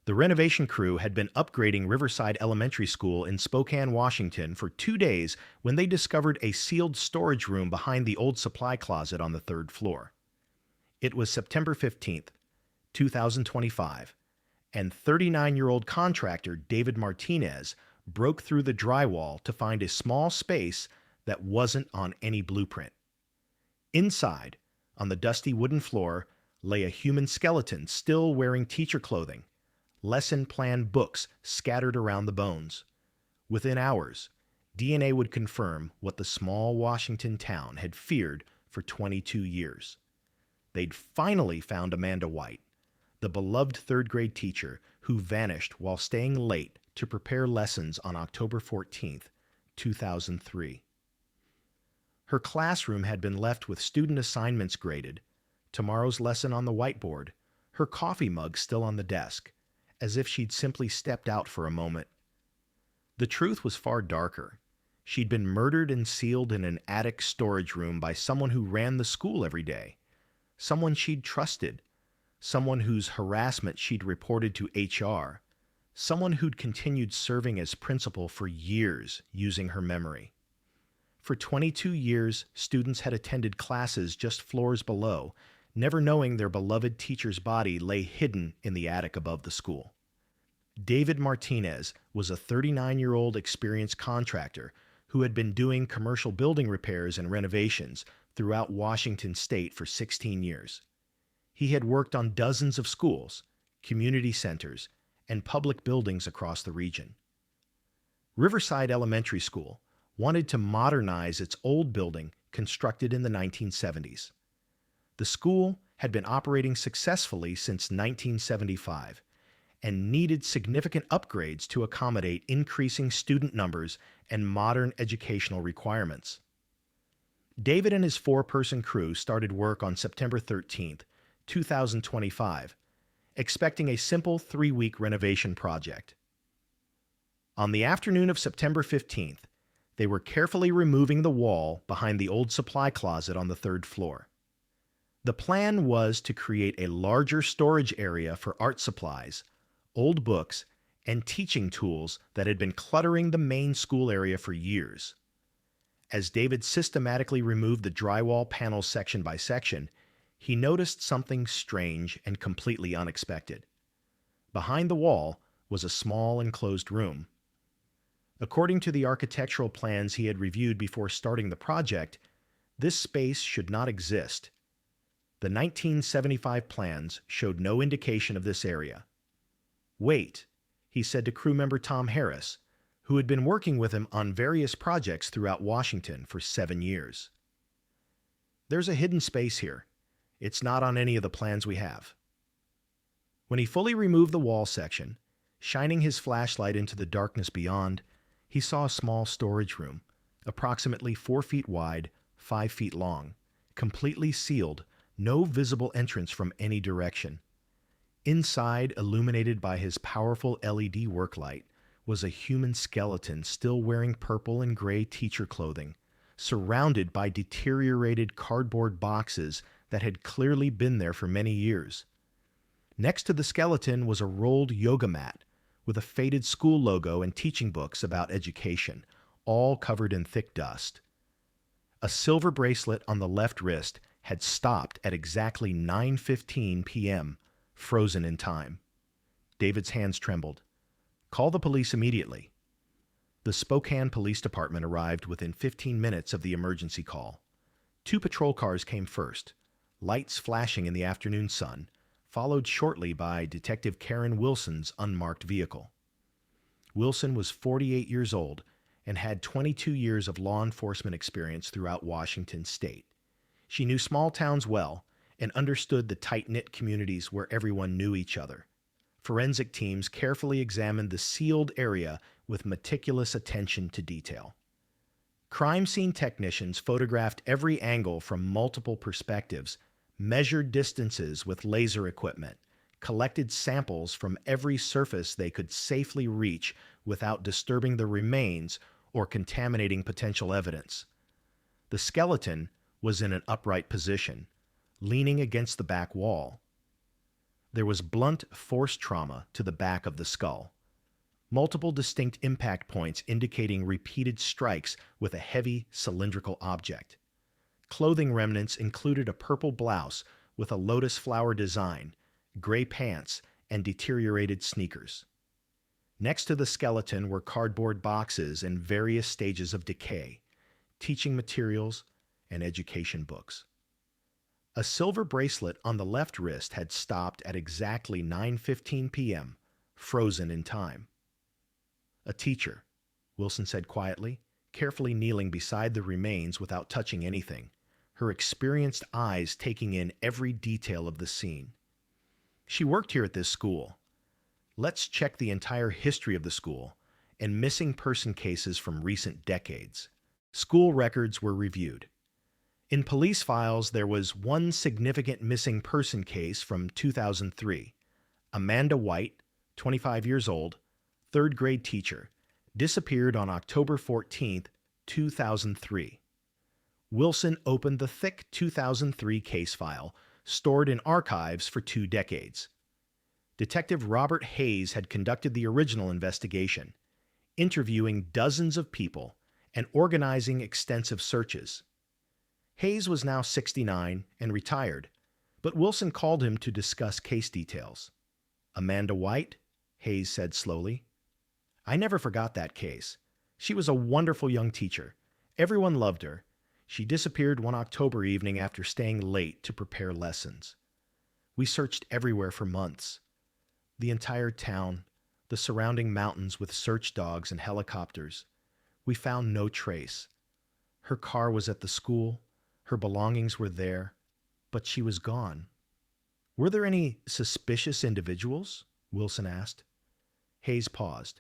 The renovation crew had been upgrading Riverside Elementary School in Spokane, Washington for 2 days when they discovered a sealed storage room behind the old supply closet on the third floor. It was September 15th, 2025, and 39-year-old contractor David Martinez broke through the drywall to find a small space that wasn't on any blueprint. Inside, on the dusty wooden floor, lay a human skeleton still wearing teacher clothing, lesson plan books scattered around the bones. Within hours, DNA would confirm what the small Washington town had feared for 22 years. They'd finally found Amanda White, the beloved third-grade teacher who vanished while staying late to prepare lessons on October 14th, 2003. Her classroom had been left with student assignments graded, tomorrow's lesson on the whiteboard, her coffee mug still on the desk, as if she'd simply stepped out for a moment. The truth was far darker. She'd been murdered and sealed in an attic storage room by someone who ran the school every day, someone she'd trusted, someone whose harassment she'd reported to HR, someone who'd continued serving as principal for years using her memory. For 22 years, students had attended classes just floors below, never knowing their beloved teacher's body lay hidden in the attic above the school. David Martinez was a 39-year-old experienced contractor who had been doing commercial building repairs and renovations throughout Washington state for 16 years. He had worked on dozens of schools, community centers, and public buildings across the region. Riverside Elementary School wanted to modernize its old building constructed in the 1970s. The school had been operating successfully since 1975 and needed significant upgrades to accommodate increasing student numbers and modern educational requirements. David and his four-person crew started work on September 13th, 2025, expecting a simple 3-week renovation project. On the afternoon of September 15th, they were carefully removing the wall behind the old supply closet on the third floor. The plan was to create a larger storage area for art supplies, old books, and teaching tools that had been cluttering the main school area for years. As David systematically removed the drywall panels section by section, he noticed something strange and completely unexpected. Behind the wall was a small enclosed room. According to the architectural plans he had reviewed before starting the project, this space should not exist. The 1975 plans showed no indication of this area. "Wait," he said to crew member Tom Harris, who had been working with him on various projects throughout Washington for 7 years. "There's a hidden space here. It's not on any of the plans we have." When he fully removed the wall section, shining his flashlight into the darkness beyond, he saw a small storage room, approximately 4 feet wide, 5 feet long, completely sealed, no visible entrance from any direction. Inside, illuminated by his powerful LED work light, was a human skeleton still wearing purple and gray teacher clothing, surrounded by deteriorated cardboard boxes that had clearly been there for many years. Next to the skeleton was a rolled yoga mat with a faded school logo and teaching books about education, all covered in thick dust. A silver bracelet on the left wrist had stopped at exactly 9:15 p.m., frozen in time. David's hands trembled. "Call the police immediately." The Spokane Police Department arrived within 15 minutes of the emergency call. 2 patrol cars came first, lights flashing in the afternoon sun, followed shortly by Detective Karen Wilson's unmarked vehicle. Wilson was 48 years old and had 22 years of law enforcement experience throughout Washington state. She knew small towns well and understood the tight-knit communities where everyone knew each other. Forensic teams carefully examined the sealed area with meticulous attention to detail. Crime scene technicians photographed every angle from multiple perspectives, measured distances with laser equipment, collected samples from every surface they could safely reach without disturbing the remains or contaminating potential evidence. The skeleton was in an upright position, leaning against the back wall. There was blunt force trauma to the back of the skull. Multiple distinct impact points indicating repeated strikes with a heavy cylindrical object. Clothing remnants included a purple blouse with a lotus flower design, gray pants, and deteriorated sneakers. Next to the skeleton were cardboard boxes in various stages of decay, teaching materials, and education books. A silver bracelet on the left wrist had stopped at exactly 9:15 p.m., frozen in time. "A teacher," Wilson said quietly, carefully kneeling beside the remains without touching anything, her experienced eyes taking in every detail of the scene. "She worked here at this school. Let's check the entire history of the school and missing person cases from recent decades." School records were reviewed. In police files, there was one significant missing person case from 2003. Amanda White, 25 years old, third grade teacher, disappeared on October 14, 2003. Wilson opened the thick 2003 case file, stored in archives for 2 decades. Detective Robert Hayes had conducted the original investigation, interviewing dozens of people and organizing extensive searches. Hayes was now 69 and retired, but Wilson called him to discuss case details. "Amanda White," Hayes said slowly. "I never forgot that case. She was a wonderful young teacher. Everyone loved her. She disappeared one October evening after staying late to prepare lessons. We searched everywhere for months. The entire town, the surrounding mountains with search dogs and helicopters. We found no trace. Her car was at the school. Her belongings were there, but she was gone." "Were there any suspicious individuals?" Wilson asked. Hayes paused.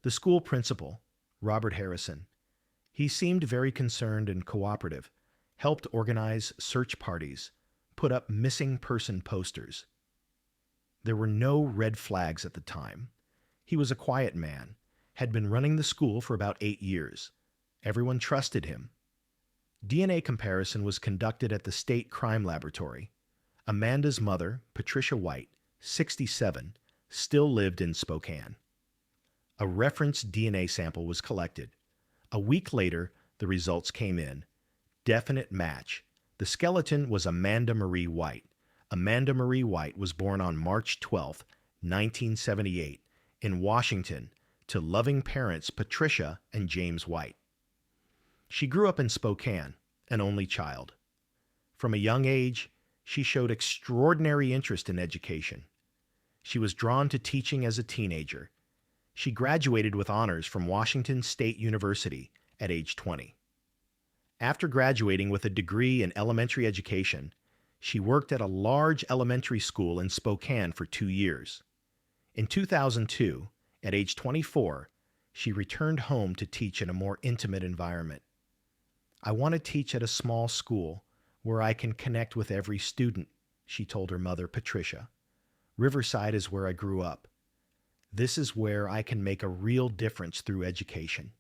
"The school principal, Robert Harrison. He seemed very concerned and cooperative, helped organize search parties, put up missing person posters. There were no red flags at the time. He was a quiet man, had been running the school for about 8 years. Everyone trusted him. DNA comparison was conducted at the State Crime Laboratory. Amanda's mother, Patricia White, 67, still lived in Spokane. A reference DNA sample was collected. A week later, the results came in. Definite match. The skeleton was Amanda Marie White. Amanda Marie White was born on March 12, 1978, in Washington, to loving parents Patricia and James White. She grew up in Spokane, an only child. From a young age, she showed extraordinary interest in education. She was drawn to teaching as a teenager. She graduated with honors from Washington State University at age 20. After graduating with a degree in elementary education, she worked at a large elementary school in Spokane for 2 years. In 2002, at age 24, she returned home to teach in a more intimate environment. "I want to teach at a small school where I can connect with every student," she told her mother, Patricia. "Riverside is where I grew up. This is where I can make a real difference through education."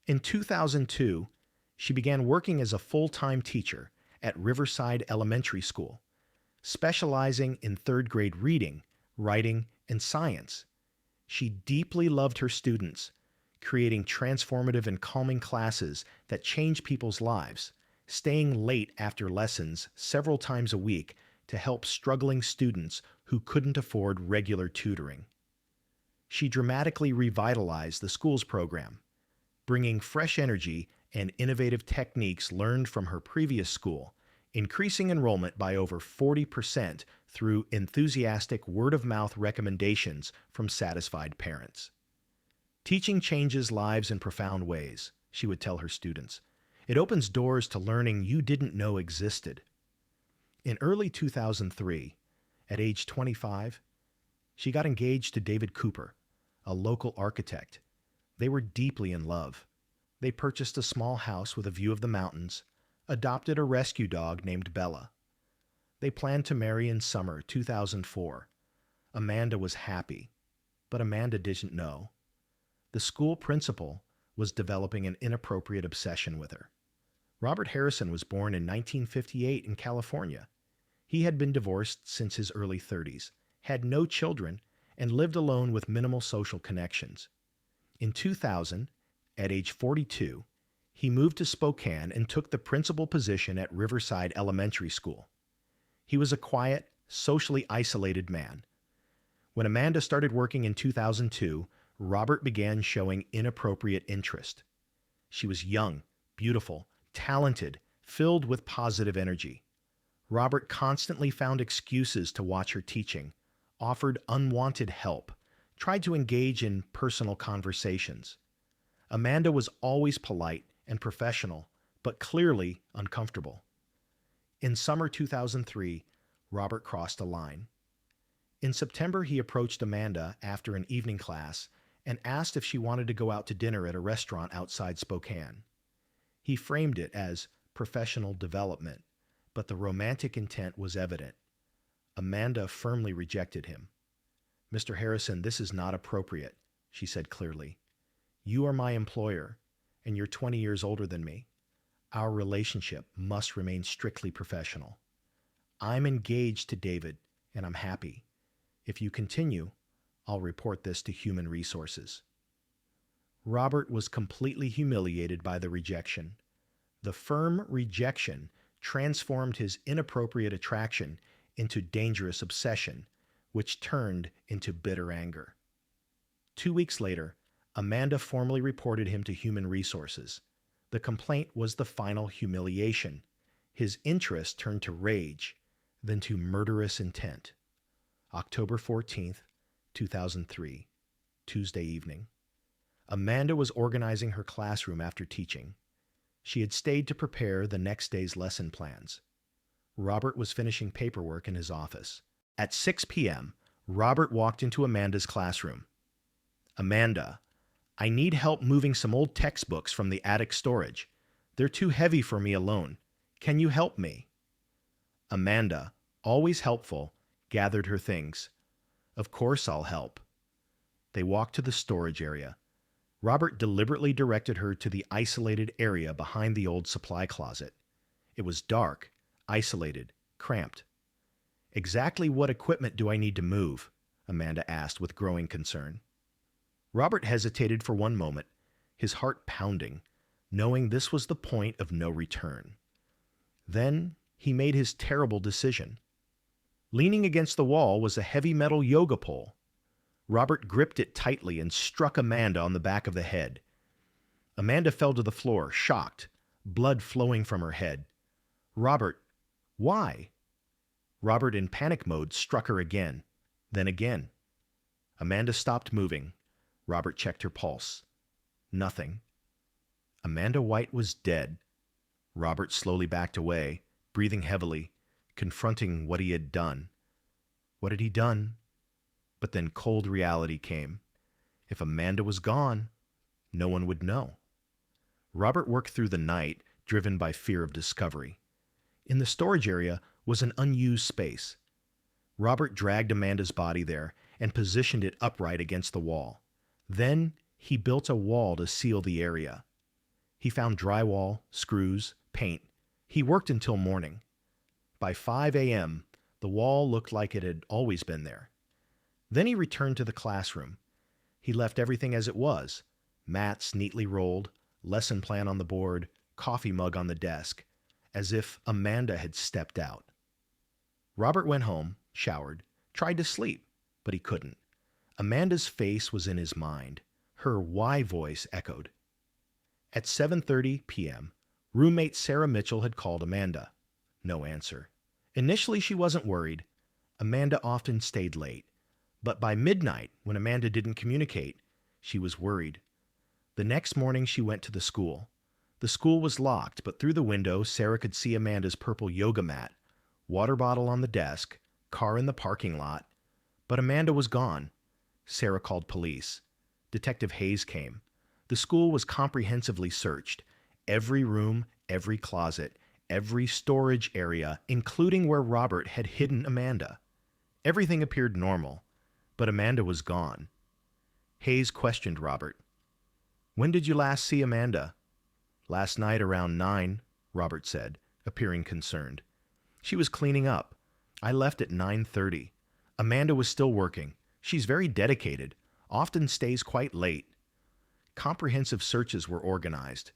In 2002, she began working as a full-time teacher at Riverside Elementary School, specializing in third-grade reading, writing, and science. She deeply loved her students, creating transformative and calming classes that change people's lives, staying late after lessons several times a week to help struggling students who couldn't afford regular tutoring. She dramatically revitalized the school's program, bringing fresh energy and innovative techniques learned from her previous school, increasing enrollment by over 40% through enthusiastic word-of-mouth recommendations from satisfied parents. "Teaching changes lives in profound ways," she would tell her students. "It opens doors to learning you didn't know existed." In early 2003, at age 25, she got engaged to David Cooper, a local architect. They were deeply in love. They purchased a small house with a view of the mountains, adopted a rescue dog named Bella. They planned to marry in summer 2004. Amanda was happy, but Amanda didn't know. The school principal was developing an inappropriate obsession with her. Robert Harrison was born in 1958 in California. He had been divorced since his early 30s, had no children, and lived alone with minimal social connections. In 2000, at age 42, he moved to Spokane and took the principal position at Riverside Elementary School. He was a quiet, socially isolated man. When Amanda started working in 2002, Robert began showing inappropriate interest. She was young, beautiful, talented, filled with positive energy. Robert constantly found excuses to watch her teaching, offered unwanted help, tried to engage in personal conversations. Amanda was always polite and professional, but clearly uncomfortable. In summer 2003, Robert crossed a line. In September, he approached Amanda after an evening class and asked if she wanted to go out to dinner at a restaurant outside Spokane. He framed it as professional development, but the romantic intent was evident. Amanda firmly rejected him. "Mr. Harrison, this is not appropriate," she said clearly. "You are my employer, and you're 20 years older than me. Our relationship must remain strictly professional. I'm engaged to David, and I'm happy. If you continue, I'll report this to Human Resources." Robert was completely humiliated by the rejection. The firm rejection transformed his inappropriate attraction into dangerous obsession, which turned into bitter anger. 2 weeks later, Amanda formally reported him to Human Resources. The complaint was the final humiliation. His interest turned to rage, then to murderous intent. October 14th, 2003, Tuesday evening. Amanda was organizing her classroom after teaching. She had stayed to prepare the next day's lesson plans. Robert was finishing paperwork in his office. At 6 p.m., Robert walked into Amanda's classroom. "Amanda, I need help moving some old textbooks from the attic storage. They're too heavy for me alone. Can you help me?" Amanda, always helpful, gathered her things. "Of course I'll help." They walked to the storage area. Robert deliberately directed her to the isolated area behind the old supply closet. It was dark, isolated, cramped. "Exactly what equipment do I need to move?" Amanda asked with growing concern. Robert hesitated for one moment, his heart pounding, knowing this was the point of no return. Then he made his terrible decision. Leaning against the wall was a heavy metal yoga pole. Robert gripped it tightly and struck Amanda on the back of the head. Amanda fell to the floor, shocked, blood flowing from her head. "Robert, why?" Robert, in panic mode, struck her again, then again. Amanda stopped moving. Robert checked her pulse. Nothing. Amanda White was dead. Robert slowly backed away, breathing heavily, confronting what he had done. What had he done? But then cold reality came. If Amanda was gone, no one would know. Robert worked through the night, driven by fear of discovery. In the storage area was an unused space. Robert dragged Amanda's body there and positioned it upright against the wall. Then he built a wall to seal the area. He found drywall, screws, paint. He worked until morning. By 5 a.m., the wall looked like it had always been there. Then he returned to the classroom. He left everything as it was: mats neatly rolled, lesson plan on the board, coffee mug on the desk, as if Amanda had stepped out. Robert went home, showered, tried to sleep, but he couldn't. Amanda's face was in his mind. Her why voice echoed. At 7:30 p.m., roommate Sarah Mitchell had called Amanda. No answer. Initially, she wasn't worried. Amanda often stayed late. But by midnight, when Amanda didn't communicate, she was worried. The next morning, she went to the school. The school was locked, but through the window, Sarah could see Amanda's purple yoga mat, water bottle on the desk, car in the parking lot. But Amanda was gone. Sarah called police. Detective Hayes came. The school was comprehensively searched. Every room, every closet, every storage area, including where Robert had hidden Amanda. Everything appeared normal, but Amanda was gone. Hayes questioned Robert. "When did you last see Amanda?" "Last night around 9, Robert said, appearing concerned. "She was cleaning up. I left at 9:30. Amanda was still working. She's very dedicated, often stays quite late. Comprehensive searches were organized.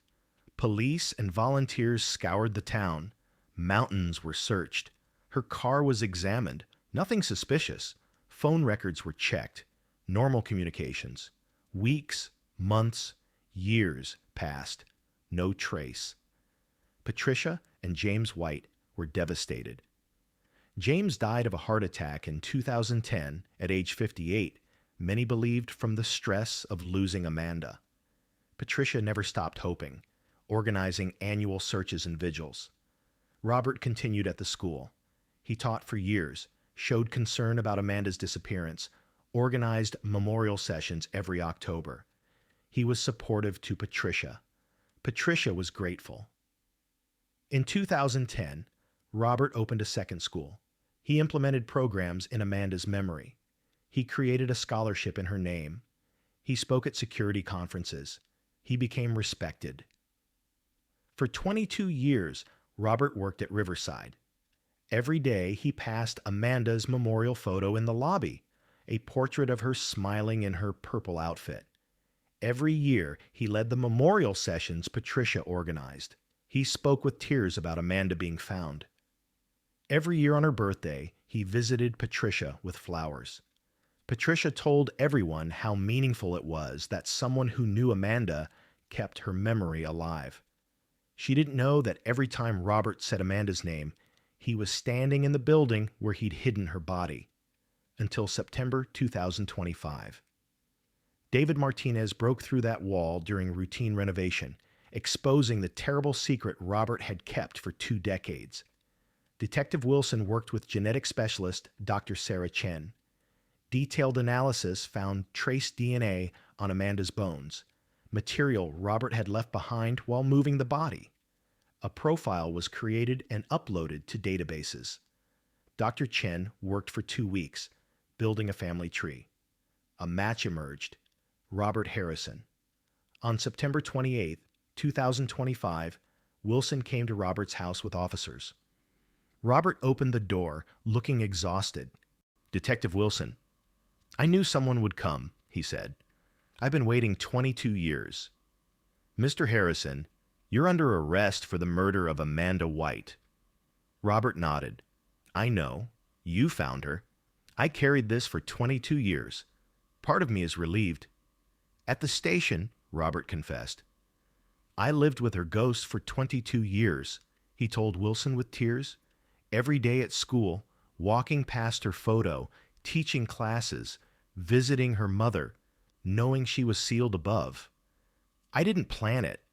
Police and volunteers scoured the town. Mountains were searched. Her car was examined. Nothing suspicious. Phone records were checked. Normal communications. Weeks, months, years passed. No trace. Patricia and James White were devastated. James died of a heart attack in 2010 at age 58, many believed from the stress of losing Amanda. Patricia never stopped hoping, organizing annual searches and vigils. Robert continued at the school. He taught for years, showed concern about Amanda's disappearance, organized memorial sessions every October. He was supportive to Patricia. Patricia was grateful. In 2010, Robert opened a second school. He implemented programs in Amanda's memory. He created a scholarship in her name. He spoke at security conferences. He became respected. For 22 years, Robert worked at Riverside. Every day, he passed Amanda's memorial photo in the lobby, a portrait of her smiling in her purple outfit. Every year, he led the memorial sessions Patricia organized. He spoke with tears about Amanda being found. Every year on her birthday, he visited Patricia with flowers. Patricia told everyone how meaningful it was that someone who knew Amanda kept her memory alive. She didn't know that every time Robert said Amanda's name, he was standing in the building where he'd hidden her body. Until September 2025. David Martinez broke through that wall during routine renovation, exposing the terrible secret Robert had kept for 2 decades. Detective Wilson worked with genetic specialist Dr. Sarah Chen. Detailed analysis found trace DNA on Amanda's bones, material Robert had left behind while moving the body. A profile was created and uploaded to databases. Dr. Chen worked for 2 weeks, building a family tree. A match emerged. Robert Harrison. On September 28, 2025, Wilson came to Robert's house with officers. Robert opened the door, looking exhausted. Detective Wilson, "I knew someone would come," he said. "I've been waiting 22 years. Mr. Harrison, you're under arrest for the murder of Amanda White." Robert nodded. "I know. You found her. I carried this for 22 years. Part of me is relieved." "At the station," Robert confessed. "I lived with her ghost for 22 years, he told Wilson with tears. Every day at school, walking past her photo, teaching classes, visiting her mother, knowing she was sealed above. I didn't plan it.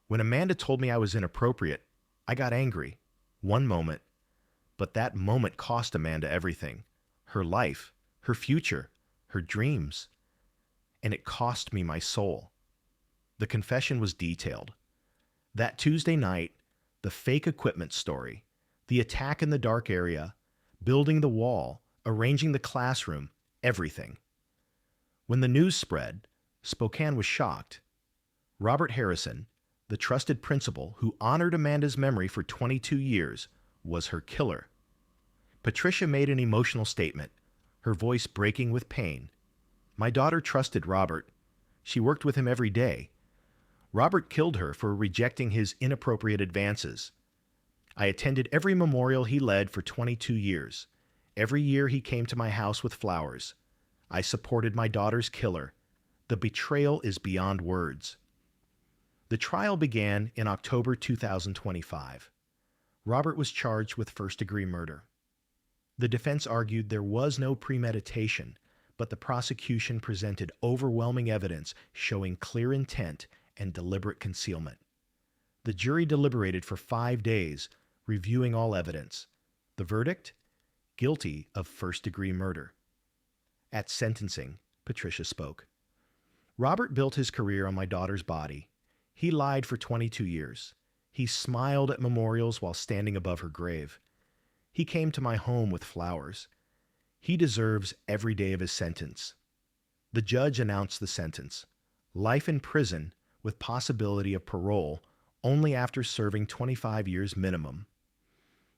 When Amanda told me I was inappropriate, I got angry. One moment. But that moment cost Amanda everything. Her life, her future, her dreams. And it cost me my soul." The confession was detailed. That Tuesday night, the fake equipment story, the attack in the dark area, building the wall, arranging the classroom, everything. When the news spread, Spokane was shocked. Robert Harrison, the trusted principal who honored Amanda's memory for 22 years, was her killer. Patricia made an emotional statement, her voice breaking with pain. "My daughter trusted Robert. She worked with him every day. Robert killed her for rejecting his inappropriate advances. I attended every memorial he led for 22 years. Every year he came to my house with flowers. I supported my daughter's killer. The betrayal is beyond words." The trial began in October 2025. Robert was charged with first-degree murder. The defense argued there was no premeditation, but the prosecution presented overwhelming evidence showing clear intent and deliberate concealment. The jury deliberated for 5 days, reviewing all evidence. The verdict? Guilty of first-degree murder. At sentencing, Patricia spoke. "Robert built his career on my daughter's body. He lied for 22 years. He smiled at memorials while standing above her grave. He came to my home with flowers. He deserves every day of his sentence." The judge announced the sentence: life in prison with possibility of parole only after serving 25 years minimum.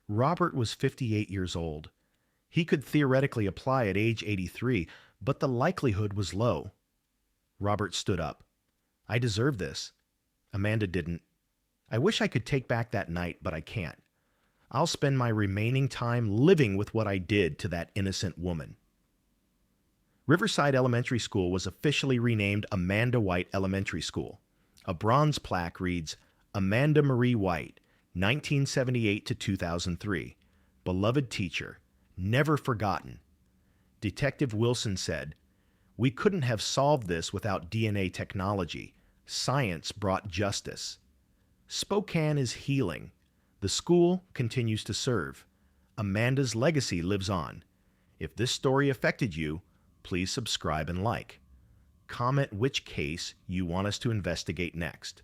Robert was 58 years old. He could theoretically apply at age 83, but the likelihood was low. Robert stood up. I deserve this. Amanda didn't. I wish I could take back that night, but I can't. I'll spend my remaining time living with what I did to that innocent woman. Riverside Elementary School was officially renamed Amanda White Elementary School. A bronze plaque reads, Amanda Marie White, 1978 to 2003. Beloved teacher, never forgotten. Detective Wilson said, we couldn't have solved this without DNA technology. Science brought justice. Spokane is healing. The school continues to serve. Amanda's legacy lives on. If this story affected you, please subscribe and like. Comment which case you want us to investigate next.